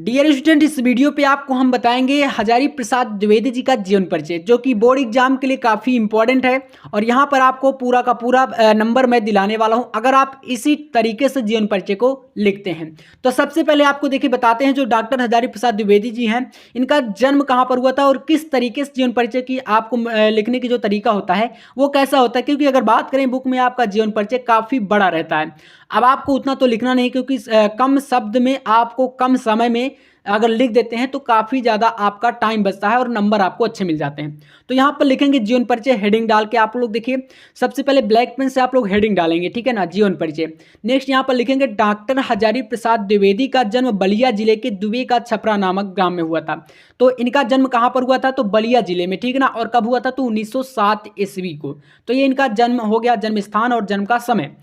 Dear student, इस video पे आपको हम बताएंगे हजारी प्रसाद द्विवेदी जी का जीवन परिचय, जो कि बोर्ड एग्जाम के लिए काफ़ी इंपॉर्टेंट है। और यहाँ पर आपको पूरा का पूरा नंबर मैं दिलाने वाला हूँ अगर आप इसी तरीके से जीवन परिचय को लिखते हैं। तो सबसे पहले आपको देखिए बताते हैं, जो डॉक्टर हजारी प्रसाद द्विवेदी जी हैं, इनका जन्म कहाँ पर हुआ था और किस तरीके से जीवन परिचय की आपको लिखने की जो तरीका होता है वो कैसा होता है। क्योंकि अगर बात करें बुक में, आपका जीवन परिचय काफ़ी बड़ा रहता है। अब आपको उतना तो लिखना नहीं, क्योंकि कम शब्द में आपको कम समय में अगर लिख देते हैं तो काफ़ी ज़्यादा आपका टाइम बचता है और नंबर आपको अच्छे मिल जाते हैं। तो यहाँ पर लिखेंगे जीवन परिचय, हेडिंग डाल के आप लोग देखिए, सबसे पहले ब्लैक पेन से आप लोग हेडिंग डालेंगे, ठीक है ना, जीवन परिचय। नेक्स्ट यहाँ पर लिखेंगे डॉक्टर हजारी प्रसाद द्विवेदी का जन्म बलिया जिले के दुबे का छपरा नामक ग्राम में हुआ था। तो इनका जन्म कहाँ पर हुआ था, तो बलिया जिले में, ठीक है ना। और कब हुआ था, तो 1907 ईस्वी को। तो ये इनका जन्म हो गया, जन्म स्थान और जन्म का समय।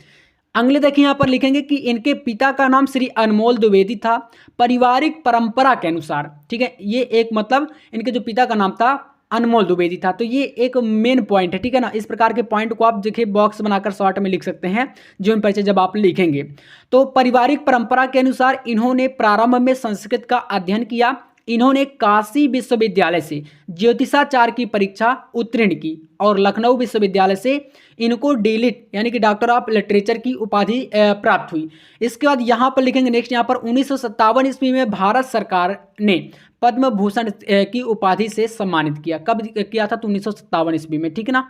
अगले देखिए यहाँ पर लिखेंगे कि इनके पिता का नाम श्री अनमोल द्विवेदी था, पारिवारिक परंपरा के अनुसार, ठीक है। ये एक मतलब इनके जो पिता का नाम था अनमोल द्विवेदी था। तो ये एक मेन पॉइंट है, ठीक है ना। इस प्रकार के पॉइंट को आप देखिए बॉक्स बनाकर शॉर्ट में लिख सकते हैं जीवन परिचय जब आप लिखेंगे। तो पारिवारिक परंपरा के अनुसार इन्होंने प्रारंभ में संस्कृत का अध्ययन किया। इन्होंने काशी विश्वविद्यालय से ज्योतिषाचार्य की परीक्षा उत्तीर्ण की और लखनऊ विश्वविद्यालय से इनको डीलिट यानी कि डॉक्टर ऑफ लिटरेचर की उपाधि प्राप्त हुई। इसके बाद यहाँ पर लिखेंगे नेक्स्ट, यहाँ पर 1957 ईस्वी में भारत सरकार ने पद्म भूषण की उपाधि से सम्मानित किया। कब किया था, तो 1957 ईस्वी में, ठीक है ना।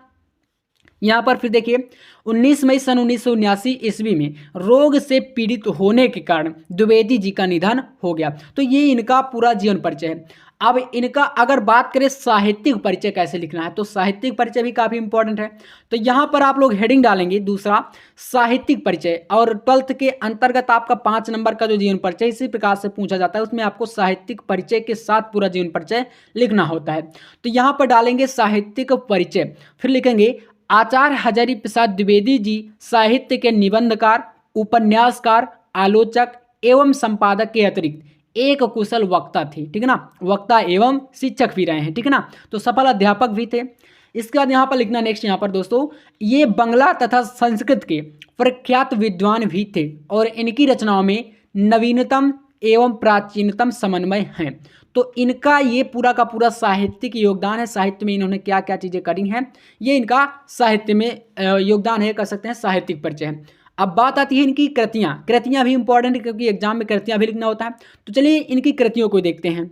यहाँ पर फिर देखिए 19 मई सन 1979 ईस्वी में रोग से पीड़ित होने के कारण द्विवेदी जी का निधन हो गया। तो ये इनका पूरा जीवन परिचय है। अब इनका अगर बात करें साहित्यिक परिचय कैसे लिखना है, तो साहित्यिक परिचय भी काफ़ी इंपॉर्टेंट है। तो यहाँ पर आप लोग हेडिंग डालेंगे दूसरा, साहित्यिक परिचय। और 12th के अंतर्गत आपका 5 नंबर का जो जीवन परिचय इसी प्रकार से पूछा जाता है, उसमें आपको साहित्यिक परिचय के साथ पूरा जीवन परिचय लिखना होता है। तो यहाँ पर डालेंगे साहित्यिक परिचय, फिर लिखेंगे आचार्य हजारी प्रसाद द्विवेदी जी साहित्य के निबंधकार, उपन्यासकार, आलोचक एवं संपादक के अतिरिक्त एक कुशल वक्ता थे, ठीक है ना। वक्ता एवं शिक्षक भी रहे हैं, ठीक है ना। तो सफल अध्यापक भी थे। इसके बाद यहाँ पर लिखना नेक्स्ट, यहाँ पर दोस्तों, ये बंगला तथा संस्कृत के प्रख्यात विद्वान भी थे और इनकी रचनाओं में नवीनतम एवं प्राचीनतम समन्वय हैं। तो इनका ये पूरा का पूरा साहित्यिक योगदान है। साहित्य में इन्होंने क्या क्या चीज़ें करी हैं, ये इनका साहित्य में योगदान है, कह सकते हैं साहित्यिक परिचय है। अब बात आती है इनकी कृतियाँ। कृतियाँ भी इंपॉर्टेंट है, क्योंकि एग्जाम में कृतियाँ भी लिखना होता है। तो चलिए इनकी कृतियों को देखते हैं।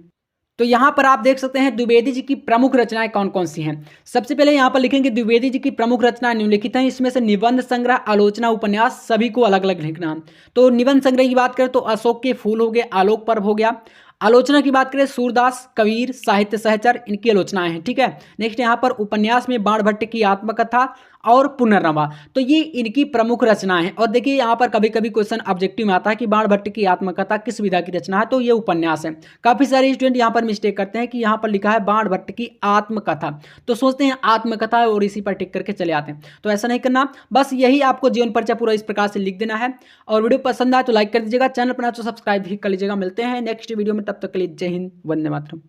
तो यहाँ पर आप देख सकते हैं द्विवेदी जी की प्रमुख रचनाएं कौन कौन सी हैं। सबसे पहले यहाँ पर लिखेंगे द्विवेदी जी की प्रमुख रचनाएं निम्नलिखित हैं। इसमें से निबंध संग्रह, आलोचना, उपन्यास सभी को अलग अलग लिखना। तो निबंध संग्रह की बात करें तो अशोक के फूल हो गए, आलोक पर्व हो गया। आलोचना की बात करें सूरदास, कबीर, साहित्य सहचर, इनकी आलोचनाएं हैं, ठीक है। नेक्स्ट यहाँ पर उपन्यास में बाणभट्ट की आत्मकथा और पुनर्नवा। तो ये इनकी प्रमुख रचनाएं हैं। और देखिए यहाँ पर कभी कभी क्वेश्चन ऑब्जेक्टिव में आता है कि बाणभट्ट की आत्मकथा किस विधा की रचना है, तो ये उपन्यास है। काफ़ी सारे स्टूडेंट यहाँ पर मिस्टेक करते हैं कि यहाँ पर लिखा है बाणभट्ट की आत्मकथा, तो सोचते हैं आत्मकथा है और इसी पर टिक करके चले आते हैं। तो ऐसा नहीं करना, बस यही आपको जीवन परिचय पूरा इस प्रकार से लिख देना है। और वीडियो पसंद आए तो लाइक कर दीजिएगा, चैनल पर तो सब्सक्राइब भी कर लीजिएगा। मिलते हैं नेक्स्ट वीडियो में, तब तक के लिए जय हिंद, वंदे मातरम।